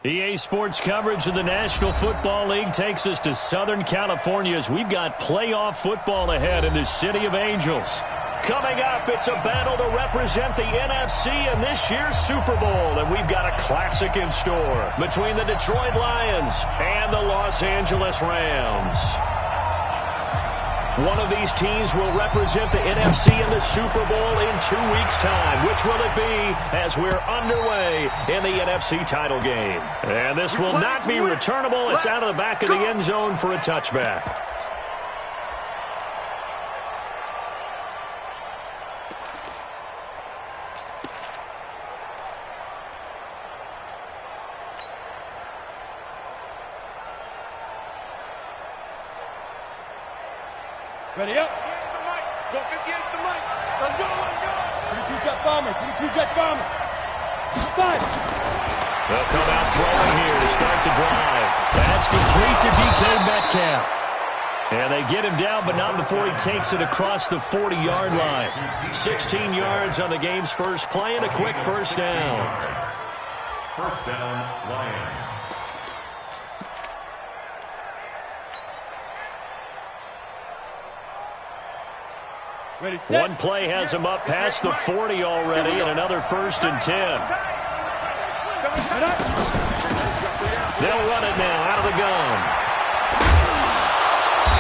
EA Sports coverage of the National Football League takes us to Southern California as we've got playoff football ahead in the City of Angels. Coming up, it's a battle to represent the NFC in this year's Super Bowl, and we've got a classic in store between the Detroit Lions and the Los Angeles Rams. One of these teams will represent the NFC in the Super Bowl in 2 weeks' time. Which will it be as we're underway in the NFC title game? And this will not be returnable. It's out of the back of the end zone for a touchback. Ready up. Go 50 into the mic. Let's go, let's go. 32 jet bomber, 32 jet bomber. 5. They'll come out throwing here to start the drive. That's complete to DK Metcalf. And they get him down, but not before he takes it across the 40-yard line. 16 yards on the game's first play and a quick first down. First down, Lions. Ready, set. One play has him up past the 40 already, and another 1st and 10. They'll run it now out of the gun.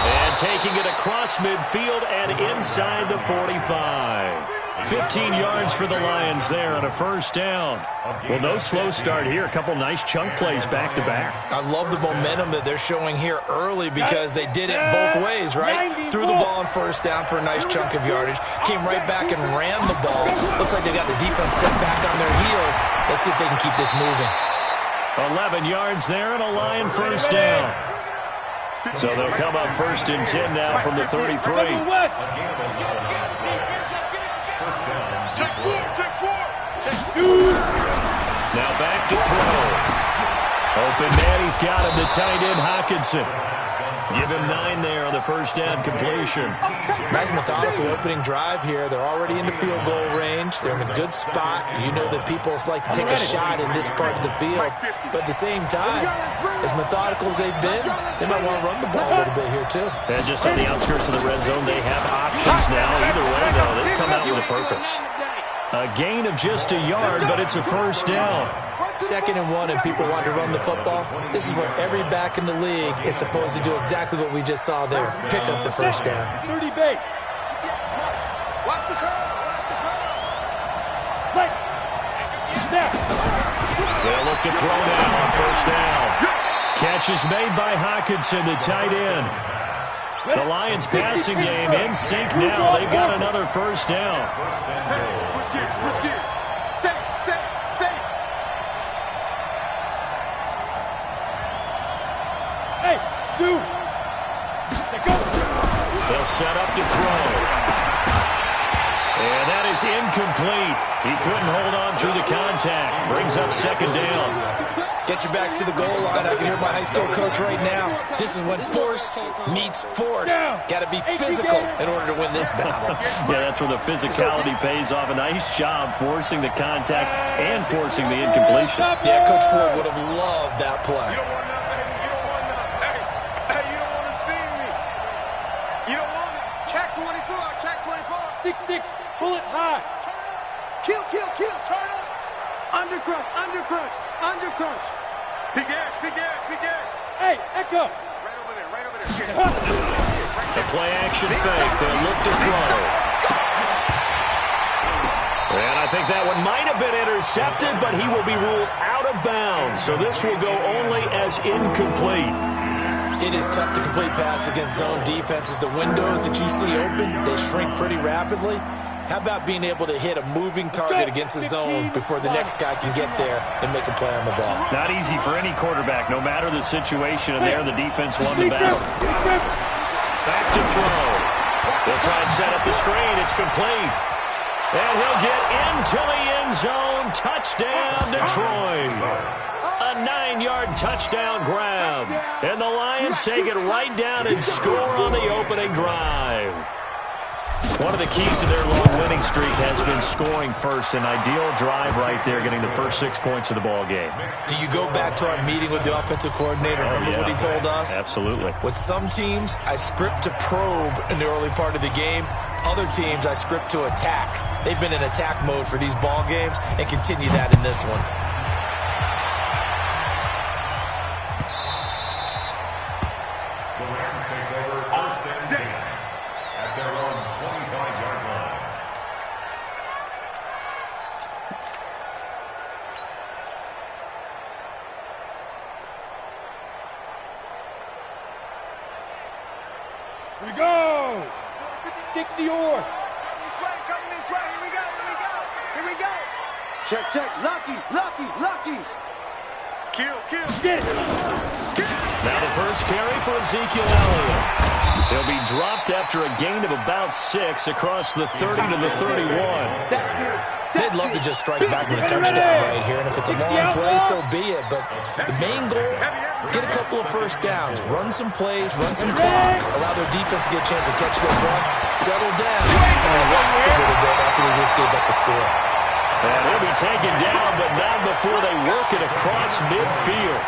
And taking it across midfield and inside the 45. 15 yards for the Lions there on a first down. Well, no slow start here. A couple nice chunk plays back-to-back. I love the momentum that they're showing here early because they did it both ways, right? Threw the ball on first down for a nice chunk of yardage. Came right back and ran the ball. Looks like they got the defense set back on their heels. Let's see if they can keep this moving. 11 yards there and a Lion first down. So they'll come up 1st and 10 now from the 33. Check 4, check 4. Check 2. Now back to throw. Open man, he's got him, the tight end Hockenson. Give him 9 there on the first down completion. Nice methodical opening drive here. They're already in the field goal range. They're in a good spot. You know that people like to take a shot in this part of the field. But at the same time, as methodical as they've been, they might want to run the ball a little bit here too. And just on the outskirts of the red zone, they have options now. Either way, though, they've come out with a purpose. A gain of just a yard, but it's a first down. 2nd and 1 and people want to run the football. This is where every back in the league is supposed to do exactly what we just saw there. Pick up the first down. 30 base. Watch the curve. Right. There. They'll look to throw now on first down. Catch is made by Hockenson, the tight end. The Lions passing game in sync now. They've got another first down. Switch gears, switch gears. Set. Hey, 2. Go. They'll set up to throw. And that is incomplete. He couldn't hold on through the contact. Brings up 2nd down. Get your backs to the goal line. I can hear my high school coach right now. This is when force meets force. Got to be physical in order to win this battle. Yeah, that's where the physicality pays off. A nice job forcing the contact and forcing the incompletion. Yeah, Coach Ford would have loved that play. You don't want to see me. You don't want me. Check 24. Check 24. 6-6. Pull it high. Kill. Turn up. Undercrunch. Big gas. Hey, Echo. Right over there. The play action fake. They'll look to throw. And I think that one might have been intercepted, but he will be ruled out of bounds. So this will go only as incomplete. It is tough to complete pass against zone defenses. The windows that you see open, they shrink pretty rapidly. How about being able to hit a moving target against a zone before the next guy can get there and make a play on the ball? Not easy for any quarterback, no matter the situation, and there the defense won the battle. Back to throw. They'll try and set up the screen. It's complete. And he'll get into the end zone. Touchdown, Detroit. A 9-yard touchdown grab. And the Lions take it right down and score on the opening drive. One of the keys to their long winning streak has been scoring first. An ideal drive right there, getting the first 6 points of the ball game. Do you go back to our meeting with the offensive coordinator? Remember what he told us? Absolutely. With some teams, I script to probe in the early part of the game. Other teams, I script to attack. They've been in attack mode for these ball games and continue that in this one. The Rams take over first and 10 at their own 25-yard line. We go! 60 or. Coming this way. Here we go. Here we go. Check. Lucky. Kill. Get it. Now the first carry for Ezekiel Elliott. He'll be dropped after a gain of about 6 across the 30 to the 31. They'd love to just strike back with a touchdown right here, and if it's a long play, so be it. But the main goal, get a couple of first downs, run some plays, run some clock, allow their defense to get a chance to catch their run, settle down, and relax a little bit after they just gave up the score. And he'll be taken down, but not before they work it across midfield.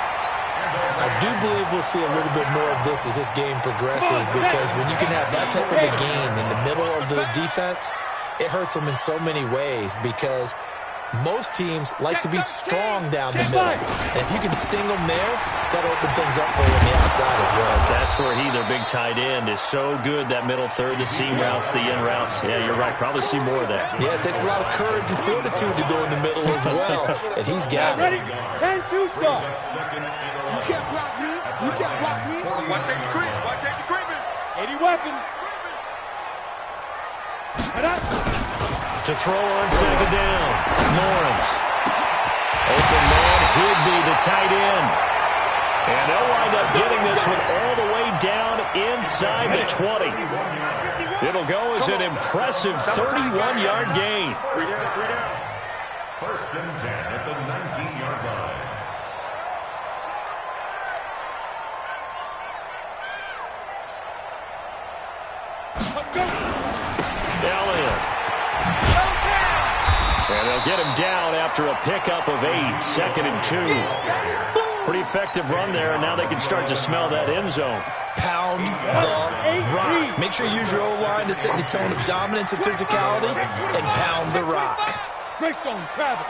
I do believe we'll see a little bit more of this as this game progresses, because when you can have that type of a gain in the middle of the defense, it hurts them in so many ways, because most teams like to be strong down the middle. And if you can sting them there, that'll open things up for you on the outside as well. That's where their big tight end, is so good, that middle third, the seam routes, the in routes. Yeah, you're right. Probably see more of that. Yeah, it takes a lot of courage and fortitude to go in the middle as well. And he's got it. 10-2 stop. You can't block me. Watch take the grip. 80 weapons. Head up. To throw on second down, Lawrence. Open man, Higby, the tight end. And they'll wind up getting this one all the way down inside the 20. It'll go as an impressive 31-yard gain. First and 10 at the 19-yard line. Elliott. And they'll get him down after a pickup of 8, second and 2. Pretty effective run there, and now they can start to smell that end zone. Pound the rock. Make sure you use your O-line to set the tone of dominance and physicality, and pound the rock. Greystone, travel.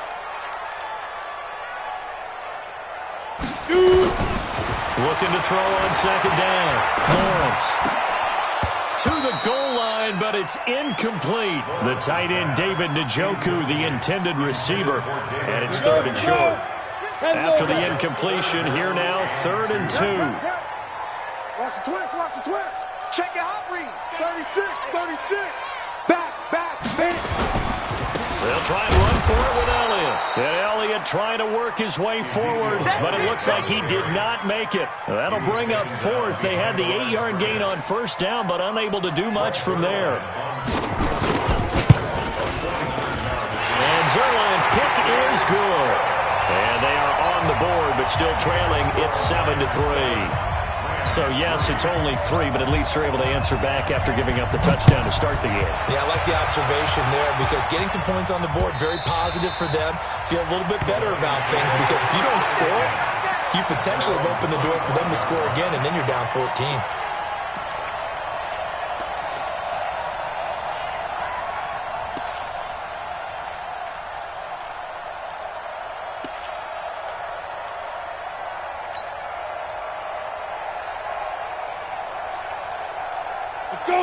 Shoot. Looking to throw on second down. Lawrence. To the goal line, but it's incomplete. The tight end, David Njoku, the intended receiver. And it's third and short. After the incompletion, here now, third and 2. Watch the twist. Check your hot read. 36. Back, finish. They'll try and run for it with Elliott. And Elliott trying to work his way forward, but it looks like he did not make it. That'll bring up fourth. They had the 8-yard gain on first down, but unable to do much from there. And Zerline's kick is good. And they are on the board, but still trailing. It's 7-3. So, yes, it's only 3, but at least they're able to answer back after giving up the touchdown to start the game. Yeah, I like the observation there, because getting some points on the board, very positive for them. Feel a little bit better about things, because if you don't score, you potentially have opened the door for them to score again, and then you're down 14.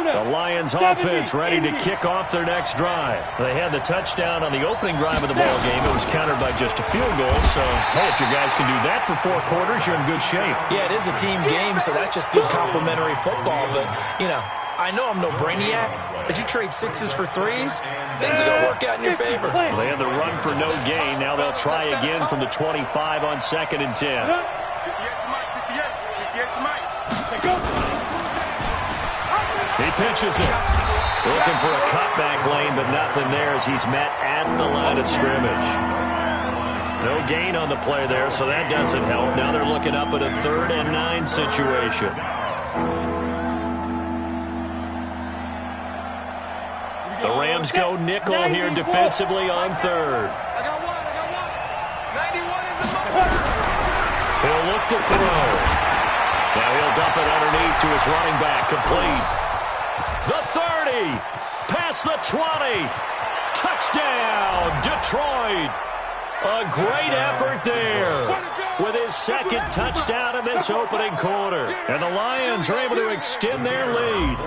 The Lions offense ready to kick off their next drive. They had the touchdown on the opening drive of the ball game. It was countered by just a field goal. So, hey, if your guys can do that for 4 quarters, you're in good shape. Yeah, it is a team game, so that's just good complimentary football. But, you know, I know I'm no brainiac, but you trade 6s for 3s, things are going to work out in your favor. Well, they had the run for no gain. Now they'll try again from the 25 on second and 10. He pitches it. Looking for a cutback lane, but nothing there as he's met at the line of scrimmage. No gain on the play there, so that doesn't help. Now they're looking up at a 3rd and 9 situation. Rams go nickel here defensively on third. I got one. 91 is the moment. He'll look to throw. Now he'll dump it underneath to his running back. Complete. The 30. Past the 20. Touchdown, Detroit. A great effort there with his second touchdown in this opening quarter. And the Lions are able to extend their lead.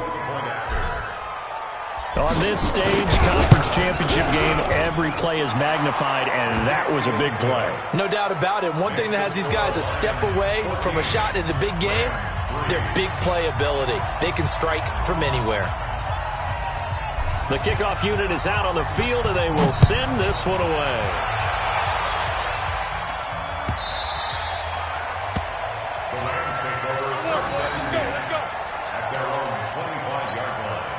On this stage, conference championship game, every play is magnified, and that was a big play. No doubt about it. One thing that has these guys a step away from a shot in the big game, their big play ability. They can strike from anywhere. The kickoff unit is out on the field, and they will send this one away. The Rams take over first and 10 at their own 25-yard line.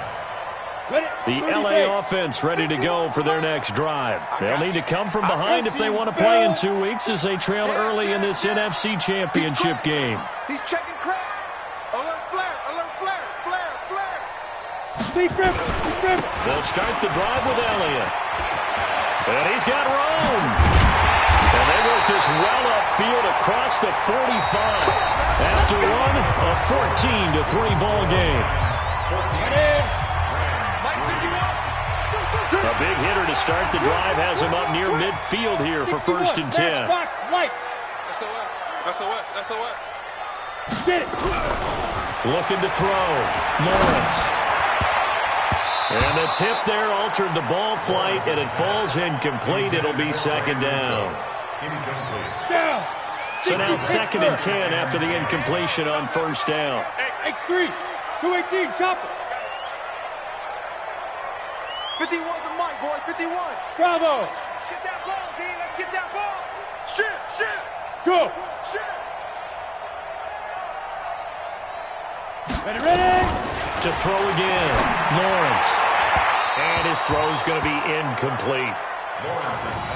The LA offense ready to go for their next drive. They'll need to come from behind if they want to play in 2 weeks as they trail early in this NFC Championship game. He's checking crack. Alert flare. They'll start the drive with Elliott. And he's got room. And they work this well upfield across the 45 after one, a 14-3 ball game. A big hitter to start the drive has him up near midfield here for 1st and 10. SOS. Get it. Looking to throw. Lawrence. And the tip there altered the ball flight, and it falls incomplete. It'll be 2nd down. Down. So now 2nd and 10 after the incompletion on 1st down. X3. 218. Chopper. 51 the mic, boys. 51. Bravo. Get that ball, D. Let's get that ball. Shit. Go. Shit. Ready. To throw again. Lawrence. And his throw's going to be incomplete.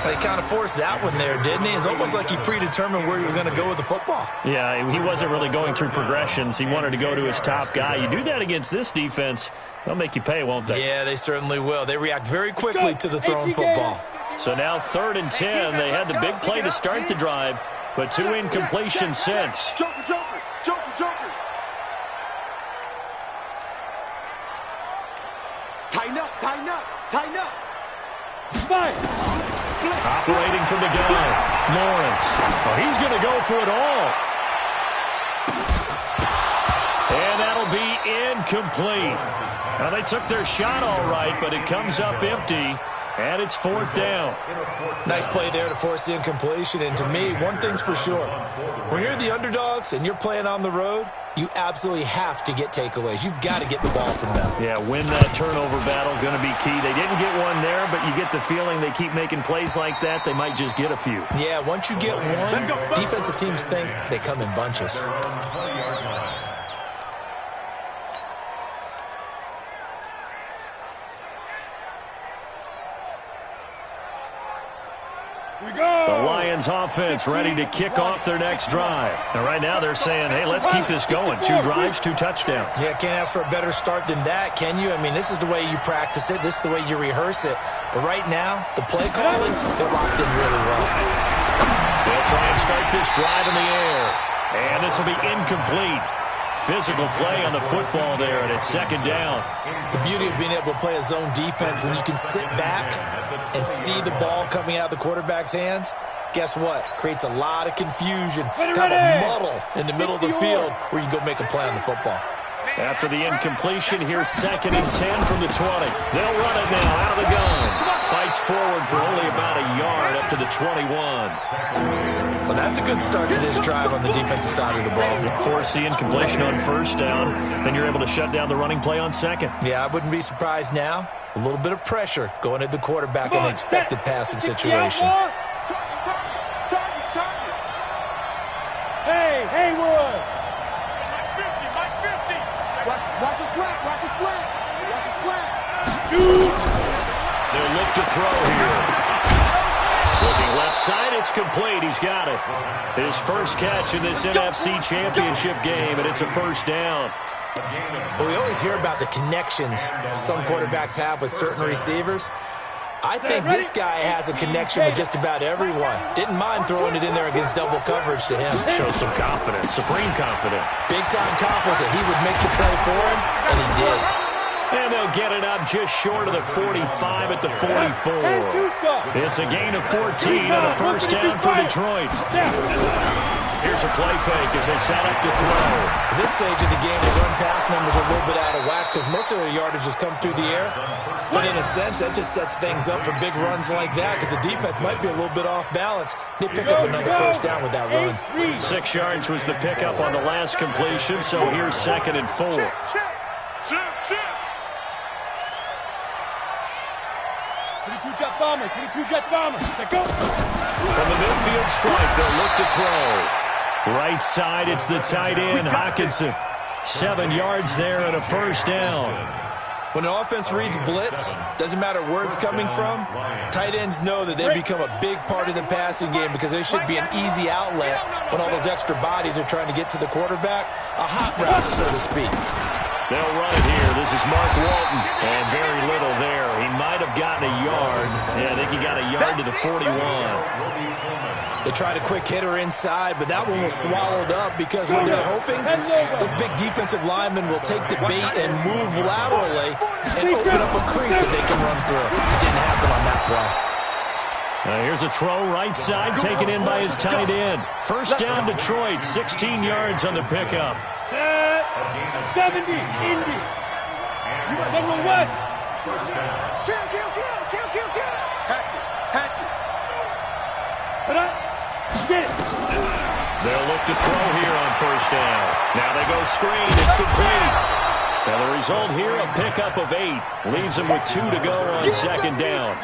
He kind of forced that one there, didn't he? It's almost like he predetermined where he was going to go with the football. Yeah, he wasn't really going through progressions. He wanted to go to his top guy. You do that against this defense, they'll make you pay, won't they? Yeah, they certainly will. They react very quickly to the thrown football. So now 3rd and 10. They had the big play to start the drive, but 2 incompletions since. Joker. Tighten up. Five. Operating from the gun. Lawrence. Oh, he's going to go for it all. And that'll be incomplete. Now, they took their shot all right, but it comes up empty, and it's 4th down. Nice play there to force the incompletion. And to me, one thing's for sure. When you're the underdogs and you're playing on the road, you absolutely have to get takeaways. You've got to get the ball from them. Yeah, win that turnover battle, going to be key. They didn't get one there, but you get the feeling they keep making plays like that, they might just get a few. Yeah, once you get one, defensive teams think they come in bunches. The Lions offense ready to kick off their next drive. And right now they're saying, hey, let's keep this going. 2 drives, 2 touchdowns. Yeah, can't ask for a better start than that, can you? I mean, this is the way you practice it. This is the way you rehearse it. But right now, the play calling, they're locked in really well. They'll try and start this drive in the air. And this will be incomplete. Physical play on the football there, and it's 2nd down. The beauty of being able to play a zone defense when you can sit back and see the ball coming out of the quarterback's hands, guess what? Creates a lot of confusion, kind of a muddle in the middle of the field where you can go make a play on the football. After the incompletion, here's 2nd and 10 from the 20. They'll run it now out of the gun. Fights forward for only about a yard up to the 21. Well, that's a good start to this drive on the defensive side of the ball. Force the incompletion on 1st down. Then you're able to shut down the running play on 2nd. Yeah, I wouldn't be surprised now. A little bit of pressure going at the quarterback in an expected passing situation. Hey, Haywood. Watch a slant. Shoot. They'll look to throw here. Looking left side, it's complete. He's got it. His first catch in this NFC Championship game, and it's a 1st down. Well, we always hear about the connections some quarterbacks have with certain receivers. I think this guy has a connection with just about everyone. Didn't mind throwing it in there against double coverage to him. Shows some confidence, supreme confidence. Big-time confidence that he would make the play for him, and he did. And they'll get it up just short of the 45 at the 44. It's a gain of 14 and a first down for Detroit. Here's a play fake as they set up to throw. At this stage of the game, the run-pass numbers are a little bit out of whack because most of their yardage has come through the air. But in a sense, that just sets things up for big runs like that because the defense might be a little bit off balance. They pick up another first down with that run. 6 yards was the pickup on the last completion, so here's 2nd and 4. 22-jet bomber, 22-jet bomber. Go. From the midfield strike, they'll look to throw. Right side, it's the tight end, Hockenson. 7 yards there and a first down. When an offense reads blitz, doesn't matter where it's coming from, tight ends know that they become a big part of the passing game because they should be an easy outlet when all those extra bodies are trying to get to the quarterback. A hot route, so to speak. They'll run it here. This is Mark Walton. And very little there. He might have gotten a yard. Yeah, I think he got a yard to the 41. They tried a quick hitter inside, but that one was swallowed up because what they're hoping, those big defensive linemen will take the bait and move laterally and open up a crease that they can run through. It didn't happen on that play. Here's a throw right side, taken in by his tight end. First down, Detroit, 16 yards on the pickup. 70, Indy. General West. Hatchet. Get it. They'll look to throw here on first down. Now they go screen. It's complete. Now the result here, a pickup of 8. Leaves them with 2 to go on second down.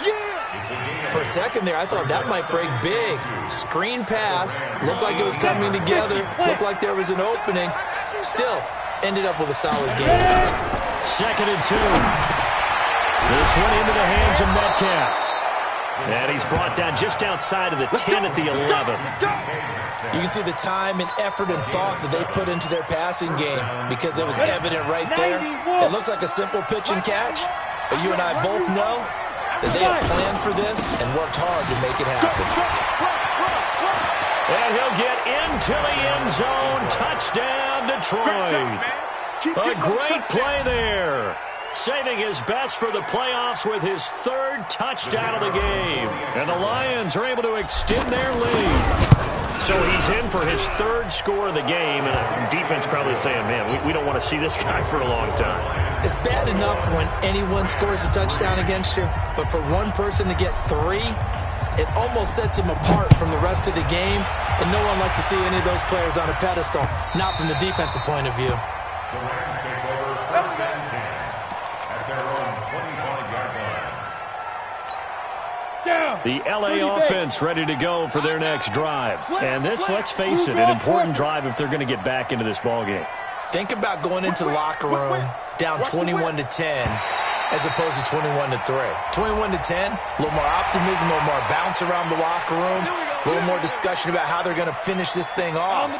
For a second there, I thought that might break big. Screen pass. Looked like it was coming together. Looked like there was an opening. Still, ended up with a solid game. 2nd and 2. This one into the hands of Metcalf. And he's brought down just outside of the 10 at the 11. You can see the time and effort and thought that they put into their passing game because it was evident right there. It looks like a simple pitch and catch, but you and I both know that they have planned for this and worked hard to make it happen. And he'll get into the end zone. Touchdown, Detroit. A great play there. Saving his best for the playoffs with his 3rd touchdown of the game. And the Lions are able to extend their lead. So he's in for his 3rd score of the game. And the defense probably saying, man, we don't want to see this guy for a long time. It's bad enough when anyone scores a touchdown against you. But for one person to get 3, it almost sets him apart from the rest of the game. And no one likes to see any of those players on a pedestal, not from the defensive point of view. The Rams take over first and 10 at their own 25-yard line. The L.A. offense ready to go for their next drive. And this, let's face it, an important drive if they're going to get back into this ballgame. Think about going into the locker room down 21-10 as opposed to 21-3. 21-10, a little more optimism, a little more bounce around the locker room, a little more discussion about how they're going to finish this thing off.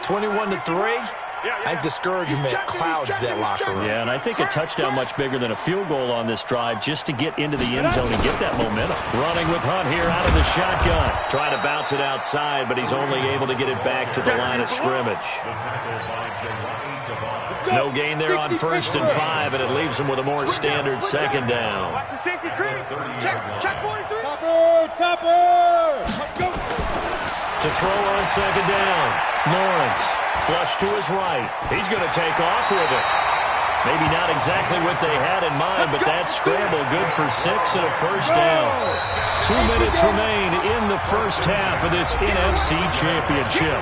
21-3, I think discouragement clouds that locker room. Yeah, and I think a touchdown much bigger than a field goal on this drive just to get into the end zone and get that momentum. Running with Hunt here out of the shotgun. Trying to bounce it outside, but he's only able to get it back to the line of scrimmage. No gain there on 1st and 5, and it leaves him with a more standard 2nd down. Watch the safety creep. Check 43. Topper. Let's go. To throw on 2nd down. Lawrence, flush to his right. He's going to take off with it. Maybe not exactly what they had in mind, but that scramble good for 6 and a first down. 2 minutes remain in the first half of this NFC Championship.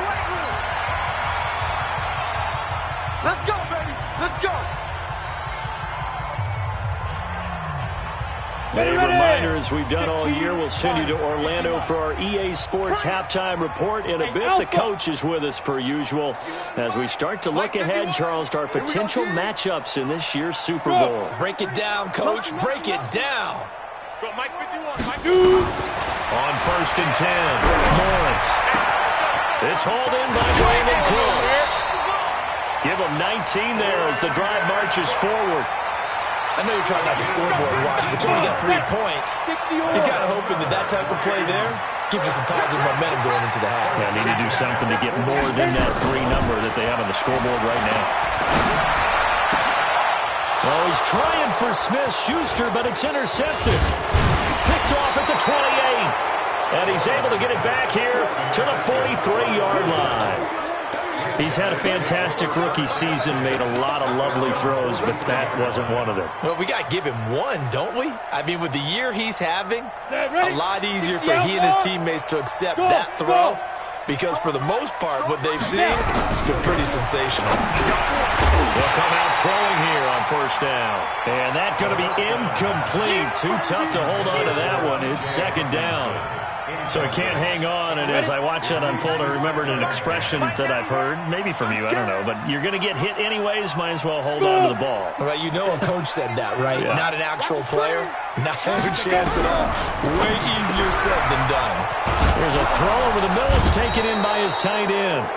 Let's go, baby. Let's go. A reminder, as we've done all year, we'll send you to Orlando for our EA Sports halftime report in a bit. The coach is with us per usual as we start to look ahead, Charles, to our potential matchups in this year's Super Bowl. Break it down, Coach. Break it down. Go, Mike 51. Mike 2. On 1st and 10, Lawrence. It's hauled in by Brandon Cooks. Give them 19 there as the drive marches forward. I know you're trying not to scoreboard watch, but you only got 3 points. You're kind of hoping that type of play there gives you some positive momentum going into the half. Yeah, need to do something to get more than that 3 number that they have on the scoreboard right now. Well, he's trying for Smith-Schuster, but it's intercepted. Picked off at the 28. And he's able to get it back here to the 43-yard line. He's had a fantastic rookie season, made a lot of lovely throws, but that wasn't one of them. Well, we got to give him one, don't we? I mean, with the year he's having, a lot easier for he and his teammates to accept that throw, because for the most part, what they've seen, it's been pretty sensational. They'll come out throwing here on first down. And that's going to be incomplete. Too tough to hold on to that one. It's second down. So he can't hang on, and as I watch that unfold, I remembered an expression that I've heard, maybe from you, I don't know, but you're going to get hit anyways, might as well hold on to the ball. Right, you know a coach said that, right? Yeah. Not an actual player, not a chance at all. Way easier said than done. There's a throw over the middle. It's taken in by his tight end.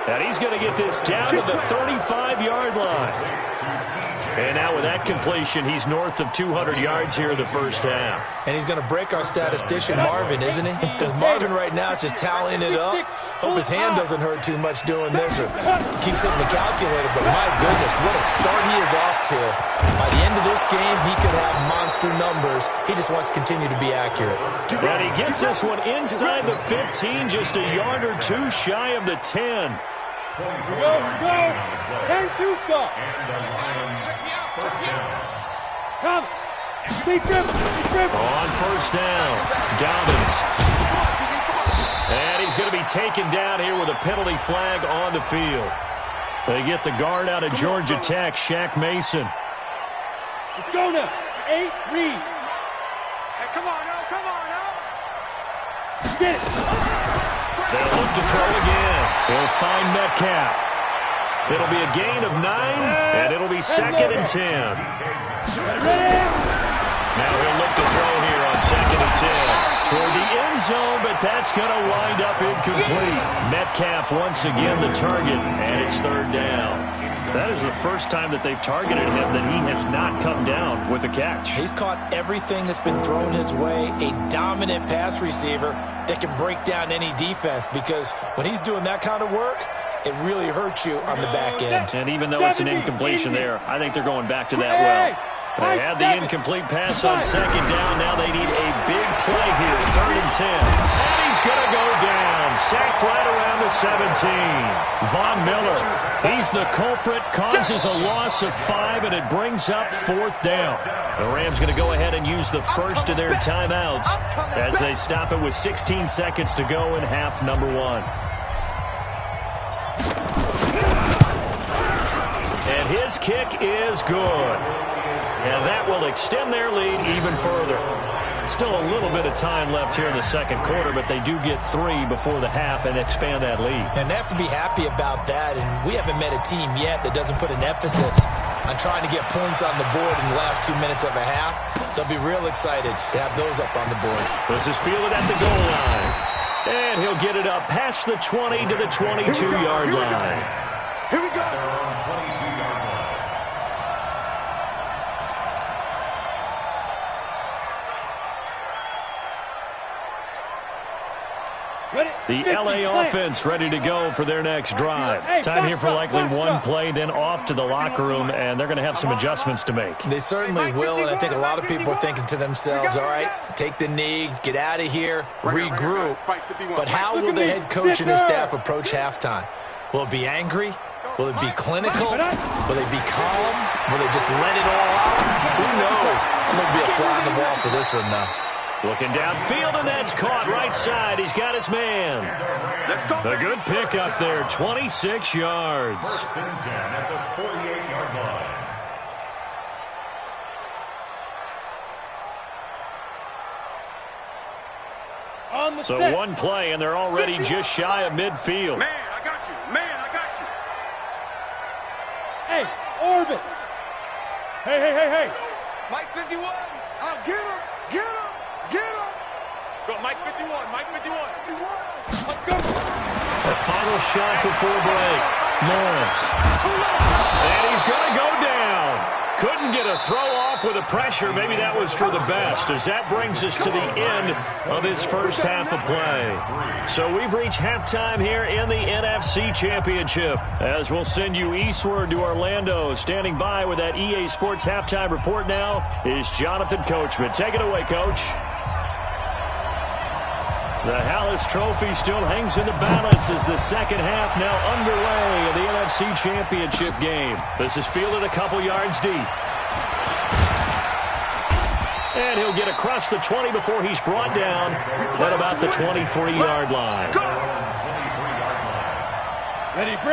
And he's going to get this down to the 35-yard line. And now with that completion, he's north of 200 yards here in the first half. And he's going to break our statistician, Marvin, isn't he? Because Marvin right now is just tallying it up. Hope his hand doesn't hurt too much doing this or keeps hitting the calculator. But my goodness, what a start he is off to. By the end of this game, he could have monster numbers. He just wants to continue to be accurate. And he gets this one inside the 15, just a yard or two shy of the 10. Go. 10-2 stop. Come. Big grip. On first down, Dobbins. And he's going to be taken down here with a penalty flag on the field. They get the guard out of Georgia Tech, Shaq Mason. Let's go now. 8, read. Hey, come on now. Get it. They'll look to throw again. He'll find Metcalf. It'll be a gain of 9, and it'll be second and 10. Now he'll look to throw here on second and 10. Toward the end zone, but that's going to wind up incomplete. Metcalf once again the target, and it's third down. That is the first time that they've targeted him that he has not come down with a catch. He's caught everything that's been thrown his way. A dominant pass receiver that can break down any defense, because when he's doing that kind of work, it really hurts you on the back end. And even though it's an incompletion there, I think they're going back to that well. They had the incomplete pass on second down. Now they need a big play here, third and 10. And he's going to go down. Sacked right around the 17. Von Miller, he's the culprit, causes a loss of 5, and it brings up fourth down. The Rams going to go ahead and use the first of their timeouts as they stop it with 16 seconds to go in half number 1. And his kick is good. And that will extend their lead even further. Still a little bit of time left here in the second quarter, but they do get 3 before the half and expand that lead. And they have to be happy about that. And we haven't met a team yet that doesn't put an emphasis on trying to get points on the board in the last 2 minutes of a half. They'll be real excited to have those up on the board. This is fielded at the goal line. And he'll get it up past the 20 to the 22-yard line. Here we go. The LA offense ready to go for their next drive. Time here for likely one play, then off to the locker room, and they're going to have some adjustments to make. They certainly will, and I think a lot of people are thinking to themselves, all right, take the knee, get out of here, regroup. But how will the head coach and his staff approach halftime? Will it be angry? Will it be clinical? Will they be calm? Will they just let it all out? Who knows? I'm going to be a fly on the wall for this one, though. Looking downfield, and that's caught right side. He's got his man. A good pick up there, 26 yards. First and 10 at the 48-yard line. So one play, and they're already just shy of midfield. Man, I got you. Hey, Orbit. Hey. Mike 51. I'll get him. Go, Mike 51. Let's go. The final shot before break. Lawrence. And he's going to go down. Couldn't get a throw off with the pressure. Maybe that was for the best, as that brings us to the end of this first half of play. So we've reached halftime here in the NFC Championship, as we'll send you eastward to Orlando. Standing by with that EA Sports halftime report now is Jonathan Coachman. Take it away, Coach. The Hallis Trophy still hangs in the balance as the second half now underway in the NFC Championship game. This is fielded a couple yards deep. And he'll get across the 20 before he's brought down at about the 23-yard line.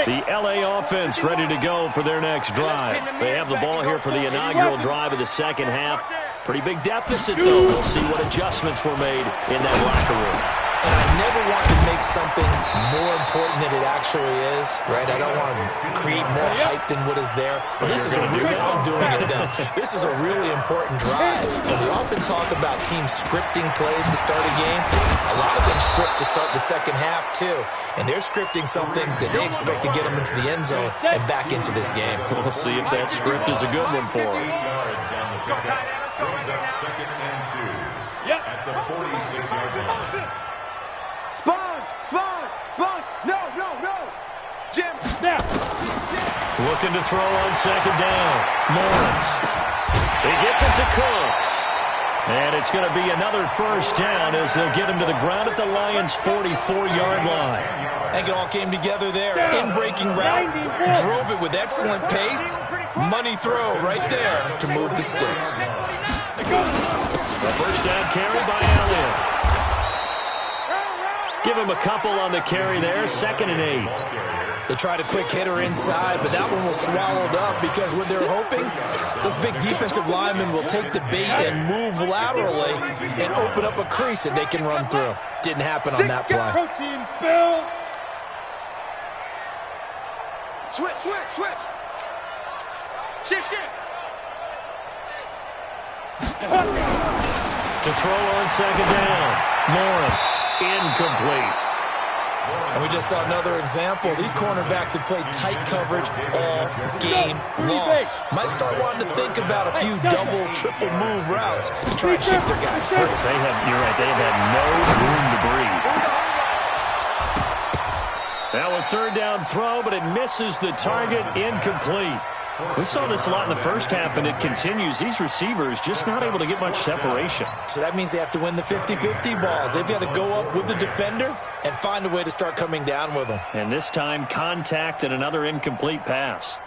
The LA offense ready to go for their next drive. They have the ball here for the inaugural drive of the second half. Pretty big deficit, though. We'll see what adjustments were made in that locker room. And I never want to make something more important than it actually is, right? I don't want to create more hype than what is there. But this is a really, I'm doing it then. This is a really important drive. And we often talk about teams scripting plays to start a game. A lot of them script to start the second half, too. And they're scripting something that they expect to get them into the end zone and back into this game. We'll see if that script is a good one for them. Brings up 2nd and 2 at the 46-yard line. Sponge! No! Jim, now! Looking to throw on second down. Lawrence. He gets it to Cooks. And it's going to be another first down as they'll get him to the ground at the Lions' 44-yard line. I think it all came together there. In-breaking route, drove it with excellent pace. Money throw right there to move the sticks. The first down carry by Elliott. Give him a couple on the carry there. 2nd and 8. They tried a quick hitter inside, but that one was swallowed up because what they're hoping, those big defensive linemen will take the bait and move laterally and open up a crease that they can run through. Didn't happen on that play. Switch. Shit. To throw on second down. Lawrence, incomplete. And we just saw another example. These cornerbacks have played tight coverage all game long. Might start wanting to think about a few double, triple move routes to try and shift their guys free. You're right. They have had no room to breathe. Now a third down throw, but it misses the target. Incomplete. We saw this a lot in the first half, and it continues. These receivers just not able to get much separation. So that means they have to win the 50-50 balls. They've got to go up with the defender and find a way to start coming down with them. And this time, contact and another incomplete pass.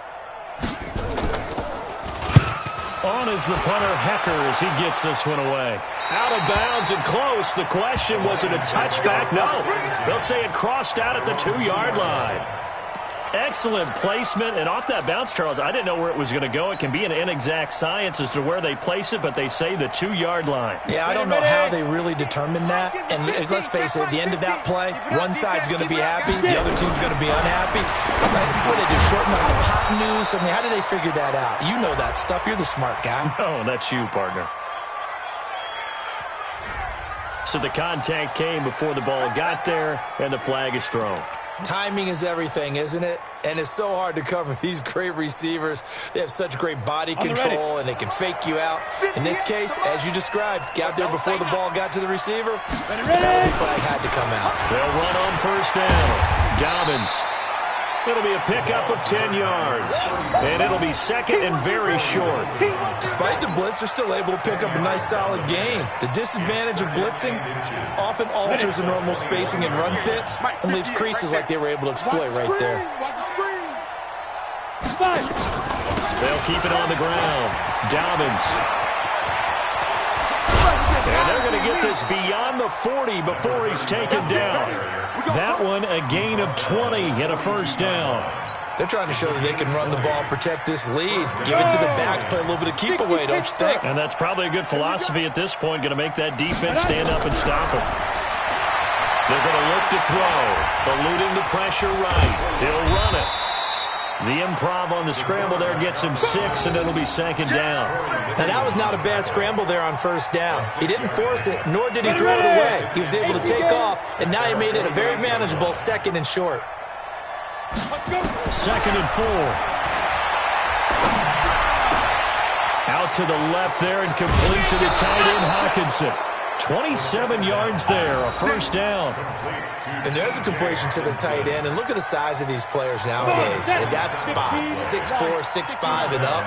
On is the punter, Hecker, as he gets this one away. Out of bounds and close. The question, was it a touchback? No. They'll say it crossed out at the 2-yard line. Excellent placement, and off that bounce, Charles, I didn't know where it was going to go. It can be an inexact science as to where they place it, but they say the 2-yard line. Yeah, I don't know how they really determined that. And let's face it, at the end of that play, one side's going to be happy, the other team's going to be unhappy. It's like, what did they do, shorten the hypotenuse? I mean, how did they figure that out? You know that stuff. You're the smart guy. Oh, that's you, partner. So the contact came before the ball got there, and the flag is thrown. Timing is everything, isn't it? And it's so hard to cover these great receivers. They have such great body control, and they can fake you out. In this case, as you described, got there before the ball got to the receiver. Penalty flag had to come out. They'll run on first down. Dobbins. It'll be a pickup of 10 yards. And it'll be second and very short. Despite the blitz, they're still able to pick up a nice, solid gain. The disadvantage of blitzing often alters the normal spacing and run fits and leaves creases like they were able to exploit right there. They'll keep it on the ground. Dobbins. And they're going to get this beyond the 40 before he's taken down. That one, a gain of 20 and a first down. They're trying to show that they can run the ball, protect this lead, give it to the backs, play a little bit of keep away, don't you think? And that's probably a good philosophy at this point, going to make that defense stand up and stop him. They're going to look to throw, eluding the pressure right. He'll run it. The improv on the scramble there gets him 6, and it'll be second down. Now, that was not a bad scramble there on first down. He didn't force it, nor did he throw it away. He was able to take off, and now he made it a very manageable second and short. 2nd and 4. Out to the left there and complete to the tight end, Hockenson. 27 yards there, a first down. And there's a completion to the tight end. And look at the size of these players nowadays. At that spot, 6'4", 6'5", and up.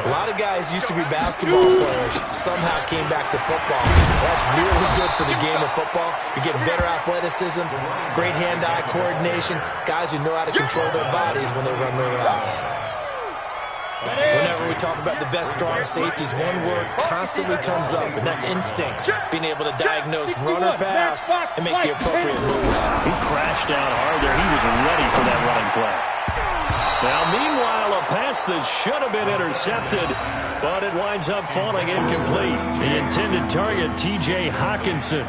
A lot of guys used to be basketball players, somehow came back to football. That's really good for the game of football. You get better athleticism, great hand-eye coordination, guys who know how to control their bodies when they run their routes. Whenever we talk about the best strong safeties, one word constantly comes up, and that's instincts. Being able to diagnose run or pass and make the appropriate moves. He crashed down hard there. He was ready for that running play. Now, meanwhile, a pass that should have been intercepted, but it winds up falling incomplete. The intended target, T.J. Hockenson.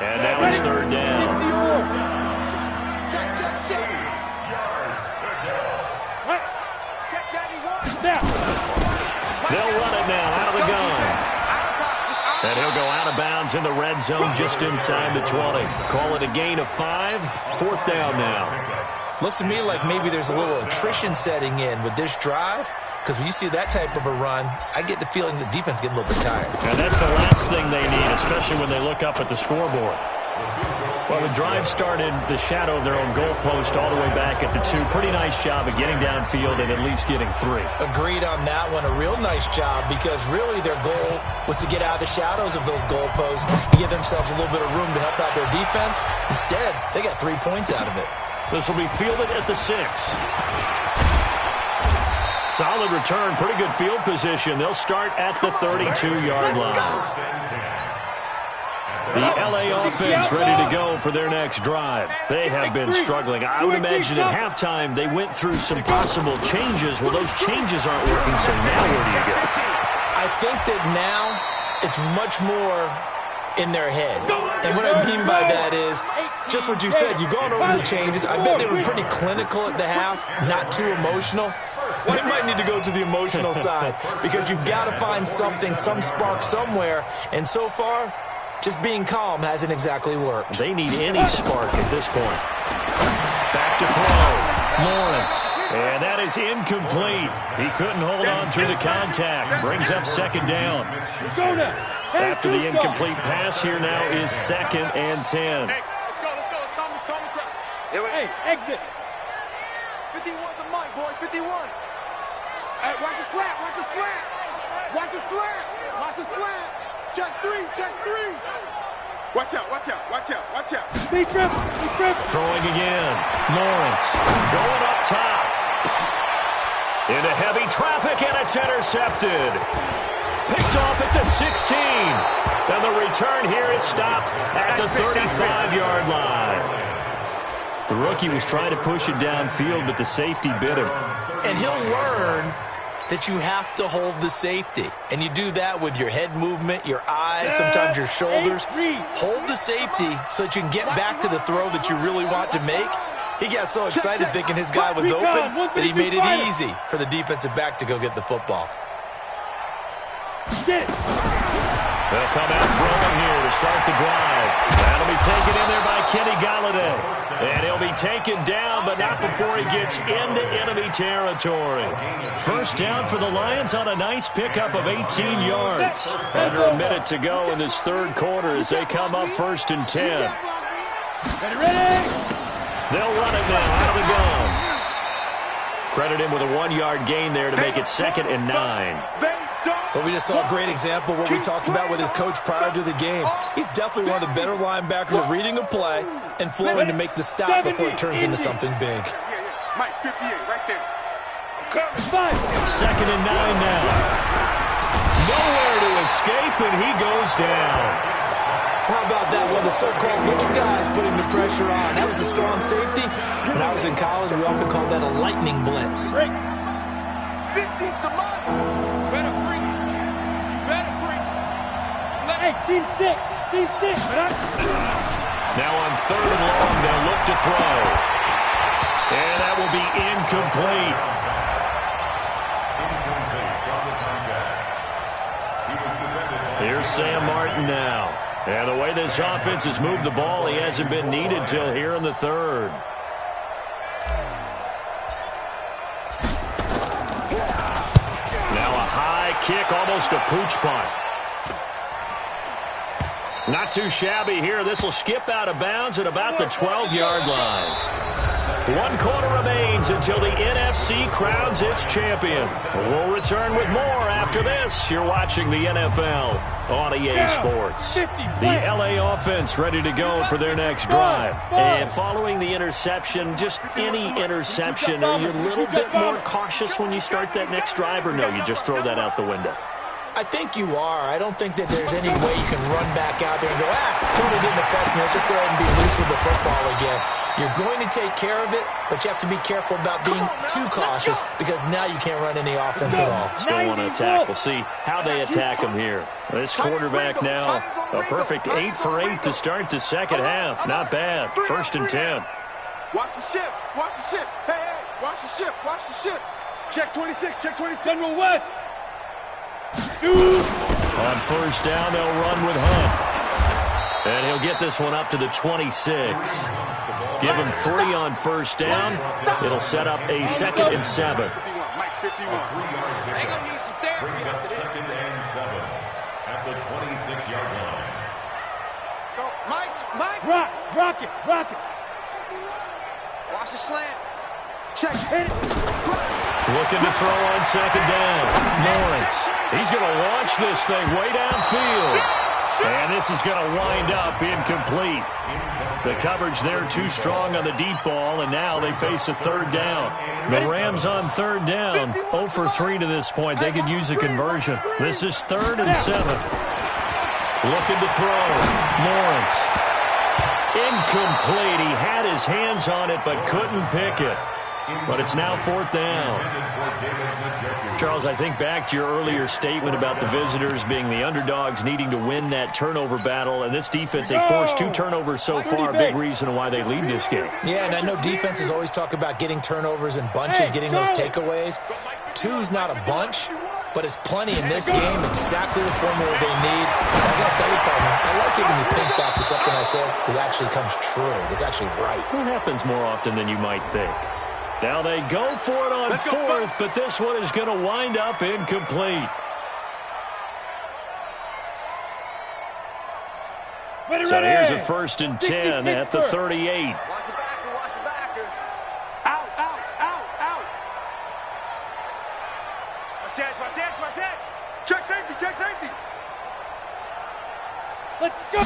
And now it's 3rd down. They'll run it now out of the gun. And he'll go out of bounds in the red zone just inside the 20. Call it a gain of 5. 4th down now. Looks to me like maybe there's a little attrition setting in with this drive. Because when you see that type of a run, I get the feeling the defense getting a little bit tired. And that's the last thing they need, especially when they look up at the scoreboard. Well, the drive started the shadow of their own goalpost all the way back at the 2. Pretty nice job of getting downfield and at least getting 3. Agreed on that one. A real nice job because really their goal was to get out of the shadows of those goalposts and give themselves a little bit of room to help out their defense. Instead, they got 3 points out of it. This will be fielded at the 6. Solid return, pretty good field position. They'll start at the 32-yard line. The L.A. offense ready to go for their next drive. They have been struggling. I would imagine at halftime they went through some possible changes. Well, those changes aren't working, so now where do you go? I think that now it's much more in their head. And what I mean by that is just what you said. You've gone over the changes. I bet they were pretty clinical at the half, not too emotional. They might need to go to the emotional side because you've got to find something, some spark somewhere. And so far, just being calm hasn't exactly worked. They need any spark at this point. Back to throw. Lawrence. And that is incomplete. He couldn't hold on through the contact. Brings up 2nd down. After the incomplete pass, here now is 2nd and 10. Hey, let's go. Hey, exit. 51 the mic, boy. 51. Hey, watch the slant. Watch the slant. Watch the slant. Watch the slant. Check 3. Check 3. Watch out. Watch out. Watch out. Watch out. Big grip. Big grip. Throwing again. Lawrence going up top. Into heavy traffic, and it's intercepted. Picked off at the 16. And the return here is stopped at the 35-yard line. The rookie was trying to push it downfield, but the safety bit him. And he'll learn that you have to hold the safety. And you do that with your head movement, your eyes, sometimes your shoulders. Hold the safety so that you can get back to the throw that you really want to make. He got so excited thinking his guy was open that he made it easy for the defensive back to go get the football. They'll come out throwing here to start the drive. That'll be taken in there by Kenny Golladay. And he'll be taken down, but not before he gets into enemy territory. First down for the Lions on a nice pickup of 18 yards. Under a minute to go in this 3rd quarter as they come up 1st and 10. Ready? They'll run it now out of the gun. Credit him with a 1-yard gain there to make it 2nd and 9. But we just saw a great example of what we talked about with his coach prior to the game. He's definitely one of the better linebackers at reading a play and flowing to make the stop before it turns into something big. Mike, 58, right there. 2nd and 9 now. Nowhere to escape, and he goes down. How about that? One of the so-called little guys putting the pressure on. That was a strong safety. When I was in college, we often called that a lightning blitz. 50's the money. Better free. Better free. Hey, team 6. Team 6. Now on 3rd and long, they'll look to throw. And that will be incomplete. Here's Sam Martin now. And the way this offense has moved the ball, he hasn't been needed till here in the 3rd. kick, almost a pooch punt. Not too shabby here. This will skip out of bounds at about the 12-yard line. 1 quarter remains until the NFC crowns its champion. We'll return with more after this. You're watching the NFL on EA Sports. The LA offense ready to go for their next drive. And following the interception, just any interception, are you a little bit more cautious when you start that next drive, or no, you just throw that out the window? I think you are. I don't think that there's any way you can run back out there and go, totally didn't affect me. Let's just go ahead and be loose with the football again. You're going to take care of it, but you have to be careful about being too cautious because now you can't run any offense at all. Still want to attack. We'll see how they attack him here. This quarterback now, a perfect 8 for 8 to start the second half. Not bad. 1st and 10. Watch the ship. Watch the ship. Hey, watch the ship. Watch the ship. Check 26. Check 26. General West. On 1st down, they'll run with Hunt. And he'll get this one up to the 26. Give him 3 on 1st down. It'll set up a 2nd and 7. Mike 51. They're going to need some therapy. Brings up 2nd and 7 at the 26-yard line. Go, Mike. Rock it. Watch the slant. Check. Hit it. Looking to throw on 2nd down. Lawrence. He's going to launch this thing way downfield. And this is going to wind up incomplete. The coverage there too strong on the deep ball, and now they face a 3rd down. The Rams on 3rd down, 0 for 3 to this point. They could use a conversion. This is 3rd and 7. Looking to throw. Lawrence. Incomplete. He had his hands on it but couldn't pick it. But it's now 4th down. Charles, I think back to your earlier statement about the visitors being the underdogs needing to win that turnover battle. And this defense, they forced 2 turnovers so far, a big reason why they lead this game. Yeah, and I know defenses always talk about getting turnovers in bunches, getting those takeaways. 2's not a bunch, but it's plenty in this game, exactly the formula they need. I got to tell you, partner, I like it when you think back to something I said that actually comes true. It's actually right. It happens more often than you might think. Now they go for it on 4th, but this one is going to wind up incomplete. So here's a 1st and 10 at the 38. Watch the backer. Out. Watch that. Check safety. Let's go.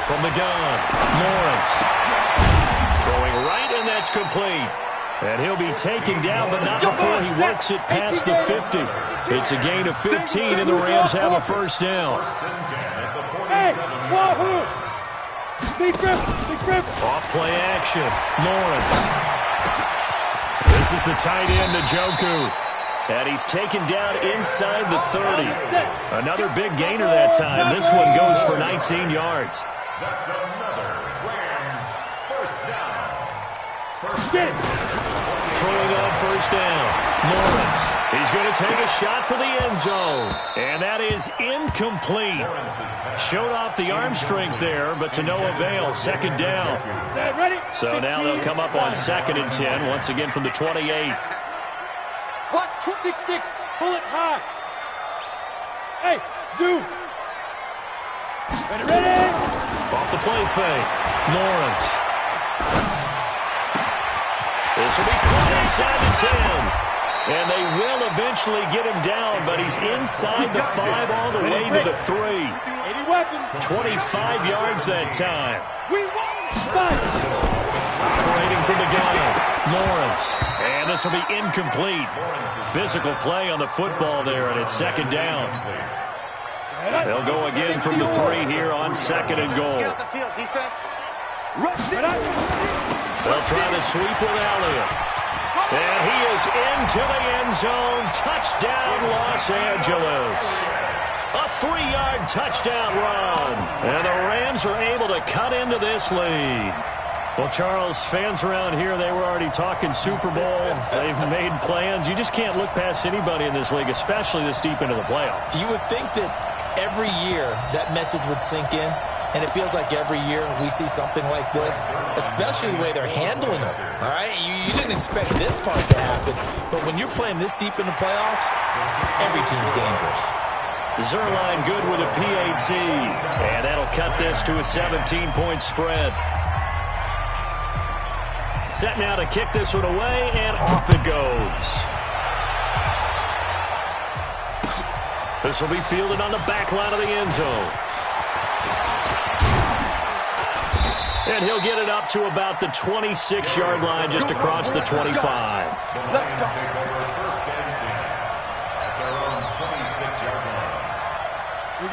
From the gun, Lawrence. Throwing right, and that's complete. And he'll be taken down, but not before he works it past the 50. It's a gain of 15, and the Rams have a 1st down. Hey, wahoo! Big grip. Off play action, Lawrence. This is the tight end, Njoku. And he's taken down inside the 30. Another big gainer that time. This one goes for 19 yards. That's another Rams 1st down. Throwing on 1st down, Lawrence. He's going to take a shot for the end zone. And that is incomplete. Showed off the arm strength there, but to no avail. 2nd down. So now they'll come up on 2nd and 10, once again from the 28. What? 6-6. Pull it high. Hey, zoom. Ready? Off the play fake. Lawrence. This will be caught inside the 10. And they will eventually get him down, but he's inside the 5 all the way to the 3. 25 yards that time. Operating from the gun, Lawrence. And this will be incomplete. Physical play on the football there, and it's 2nd down. They'll go again from the 3 here on 2nd and goal. Get off the field, defense. They'll try to sweep with Elliott. And he is into the end zone. Touchdown, Los Angeles. A 3-yard touchdown run. And the Rams are able to cut into this lead. Well, Charles, fans around here, they were already talking Super Bowl. They've made plans. You just can't look past anybody in this league, especially this deep into the playoffs. You would think that every year that message would sink in. And it feels like every year we see something like this, especially the way they're handling them. All right, you didn't expect this part to happen, but when you're playing this deep in the playoffs, every team's dangerous. Zuerlein good with a PAT, and that'll cut this to a 17-point spread. Set now to kick this one away, and off it goes. This will be fielded on the back line of the end zone. And he'll get it up to about the 26-yard line, just across the 25. Let's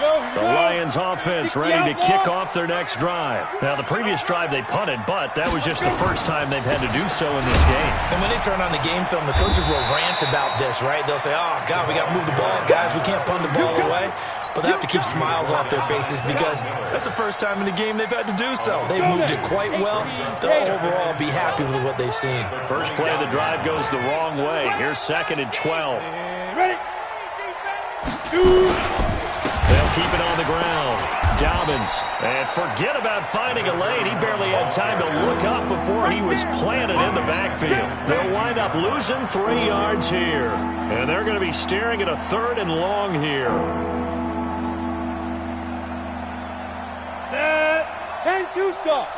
go. The Lions offense ready to kick off their next drive. Now, the previous drive they punted, but that was just the first time they've had to do so in this game. And when they turn on the game film, the coaches will rant about this, right? They'll say, oh, God, we got to move the ball. Guys, we can't punt the ball away. But they have to keep smiles off their faces because that's the first time in the game they've had to do so. They've moved it quite well. They'll overall be happy with what they've seen. First play of the drive goes the wrong way. Here's 2nd and 12. Ready? They'll keep it on the ground. Dobbins. And forget about finding a lane. He barely had time to look up before he was planted in the backfield. They'll wind up losing 3 yards here. And they're going to be staring at a 3rd and long here. Set. 10-2 stop.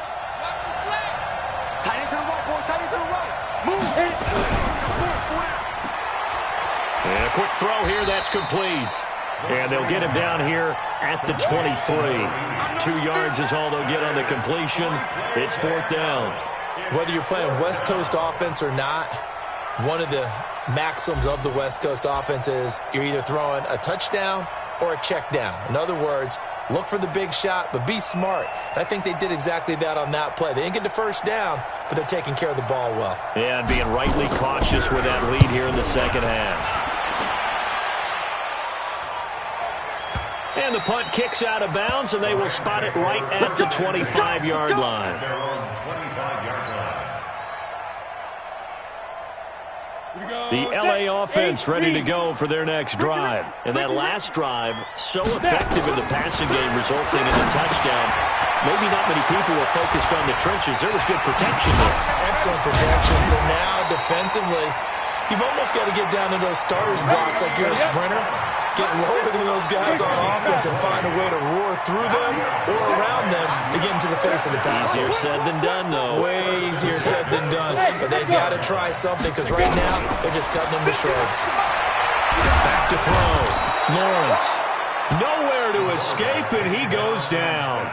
Tight end to the right, boy. Tight end to the right. Move. And a quick throw here. That's complete. And they'll get him down here at the 23. 2 yards is all they'll get on the completion. It's 4th down. Whether you're playing West Coast offense or not, one of the maxims of the West Coast offense is you're either throwing a touchdown or a check down. In other words, look for the big shot, but be smart. And I think they did exactly that on that play. They didn't get the first down, but they're taking care of the ball well. Yeah, and being rightly cautious with that lead here in the second half. And the punt kicks out of bounds, and they will spot it right at the 25-yard line. The L.A. offense ready to go for their next drive. And that last drive, so effective in the passing game, resulting in a touchdown. Maybe not many people were focused on the trenches. There was good protection there. Excellent protection. So now, defensively, you've almost got to get down to those starters blocks like you're a sprinter. Get lower than those guys on offense and find a way to roar through them or around them to get into the face of the pass. Easier said than done, though. Way easier said than done. But they've got to try something because right now they're just cutting them to shreds. Back to throw. Lawrence. Nowhere to escape, and he goes down.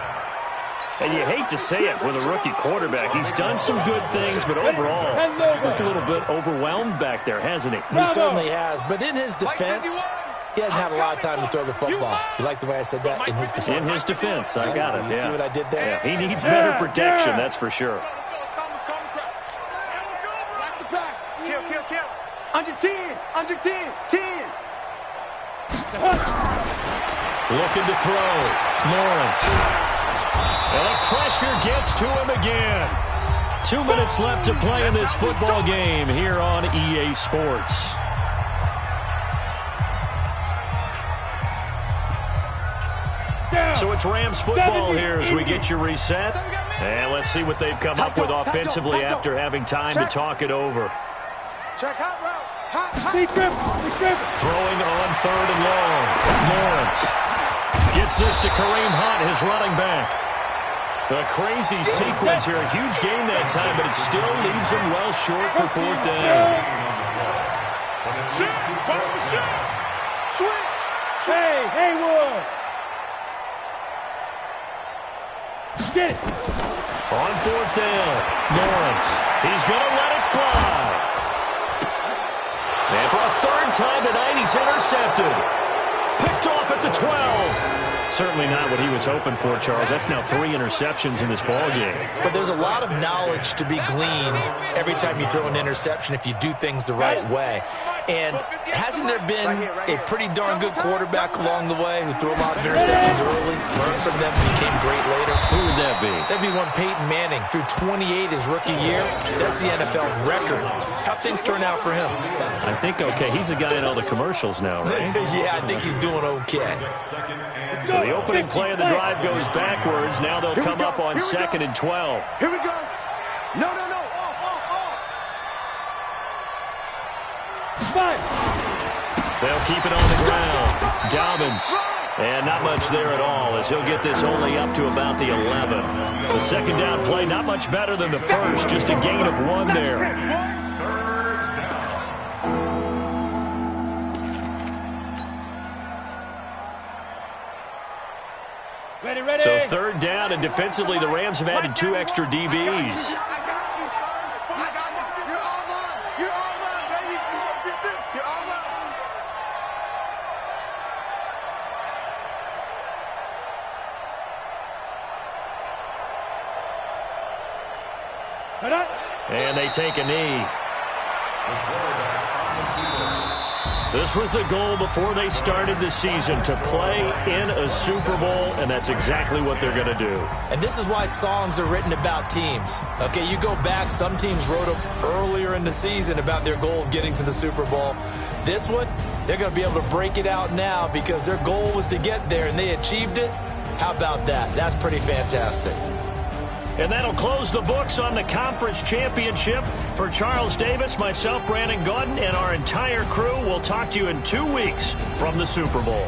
And you hate to say it with a rookie quarterback. He's done some good things, but overall, looked a little bit overwhelmed back there, hasn't he? He certainly has. But in his defense, he hadn't had a lot of time to throw the football. You like the way I said that? In his defense. In his defense, I got it. You see what I did there? Yeah, he needs better protection, that's for sure. Watch the pass. Kill. Under 10. Under 10. 10. Looking to throw. Lawrence. And the pressure gets to him again. 2 minutes left to play in this football game here on EA Sports. So it's Rams football here as we get you reset. And let's see what they've come up with offensively after having time to talk it over. Check out route. Throwing on 3rd and long. Lawrence gets this to Kareem Hunt, his running back. A crazy sequence here. A huge gain that time, but it still leaves him well short for 4th down. Switch. Hey, Haywood. Get it. On 4th down, Lawrence. He's going to let it fly. And for a 3rd time tonight, he's intercepted. Picked off at the 12. Certainly not what he was hoping for, Charles. That's now 3 interceptions in this ballgame. But there's a lot of knowledge to be gleaned every time you throw an interception if you do things the right way. And hasn't there been a pretty darn good quarterback along the way who threw a lot of interceptions early, learned from them, became great later? Who would that be? That'd be one Peyton Manning. Threw 28 his rookie year. That's the NFL record. How things turn out for him? I think okay. He's the guy in all the commercials now, right? Yeah, I think he's doing okay. So the opening play of the drive goes backwards. Now they'll come up on 2nd and 12. Here we go. No. They'll keep it on the ground. Dobbins. And not much there at all as he'll get this only up to about the 11. The second down play not much better than the first. Just a gain of 1 there. Ready. So 3rd down, and defensively the Rams have added 2 extra DBs. And they take a knee. This was the goal before they started the season, to play in a Super Bowl, and that's exactly what they're going to do. And this is why songs are written about teams. Okay, you go back, some teams wrote them earlier in the season about their goal of getting to the Super Bowl. This one, they're going to be able to break it out now because their goal was to get there, and they achieved it. How about that? That's pretty fantastic. And that'll close the books on the conference championship. For Charles Davis, myself, Brandon Gaudin, and our entire crew, we'll talk to you in 2 weeks from the Super Bowl.